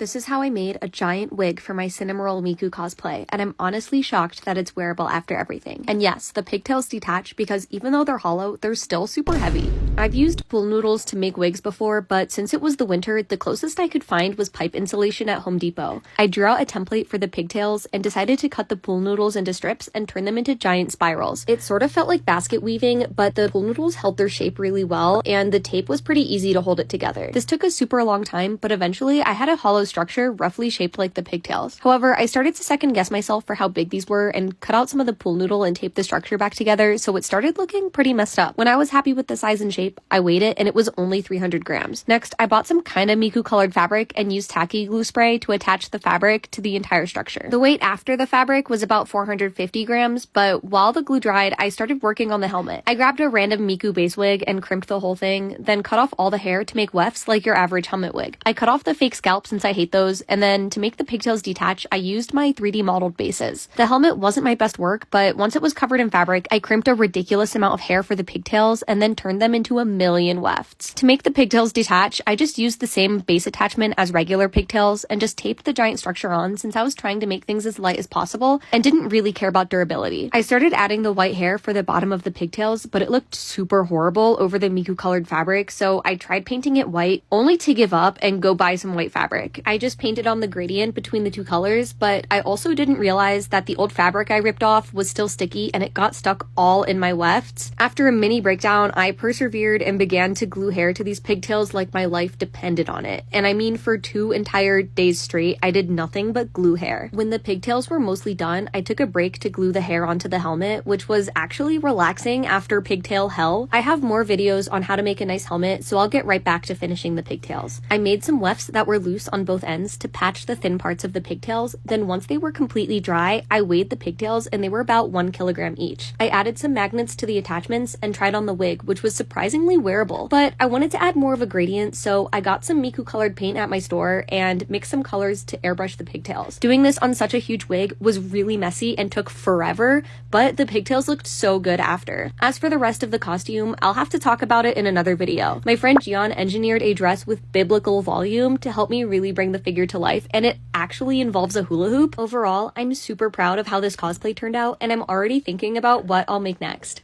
This is how I made a giant wig for my Cinnamoroll Miku cosplay, and I'm honestly shocked that it's wearable after everything. And yes, the pigtails detach because even though they're hollow, they're still super heavy. I've used pool noodles to make wigs before, but since it was the winter, the closest I could find was pipe insulation at Home Depot. I drew out a template for the pigtails and decided to cut the pool noodles into strips and turn them into giant spirals. It sort of felt like basket weaving, but the pool noodles held their shape really well, and the tape was pretty easy to hold it together. This took a super long time, but eventually I had a hollow structure roughly shaped like the pigtails. However, I started to second guess myself for how big these were and cut out some of the pool noodle and taped the structure back together, so it started looking pretty messed up. When I was happy with the size and shape, I weighed it and it was only 300 grams. Next, I bought some kind of Miku colored fabric and used tacky glue spray to attach the fabric to the entire structure. The weight after the fabric was about 450 grams, but while the glue dried, I started working on the helmet. I grabbed a random Miku base wig and crimped the whole thing, then cut off all the hair to make wefts like your average helmet wig. I cut off the fake scalp since I hate those, and then to make the pigtails detach, I used my 3D modeled bases. The helmet wasn't my best work, but once it was covered in fabric, I crimped a ridiculous amount of hair for the pigtails and then turned them into a million wefts. To make the pigtails detach, I just used the same base attachment as regular pigtails and just taped the giant structure on since I was trying to make things as light as possible and didn't really care about durability. I started adding the white hair for the bottom of the pigtails, but it looked super horrible over the Miku colored fabric, so I tried painting it white only to give up and go buy some white fabric. I just painted on the gradient between the two colors, but I also didn't realize that the old fabric I ripped off was still sticky and it got stuck all in my wefts. After a mini breakdown, I persevered and began to glue hair to these pigtails like my life depended on it. And I mean, for 2 entire days straight, I did nothing but glue hair. When the pigtails were mostly done, I took a break to glue the hair onto the helmet, which was actually relaxing after pigtail hell. I have more videos on how to make a nice helmet, so I'll get right back to finishing the pigtails. I made some wefts that were loose on both ends to patch the thin parts of the pigtails. Then once they were completely dry, I weighed the pigtails and they were about 1 kilogram each. I added some magnets to the attachments and tried on the wig, which was surprisingly wearable. But I wanted to add more of a gradient, so I got some Miku colored paint at my store and mixed some colors to airbrush the pigtails. Doing this on such a huge wig was really messy and took forever, but the pigtails looked so good after. As for the rest of the costume, I'll have to talk about it in another video. My friend Gian engineered a dress with biblical volume to help me really bring the figure to life, and it actually involves a hula hoop. Overall, I'm super proud of how this cosplay turned out, and I'm already thinking about what I'll make next.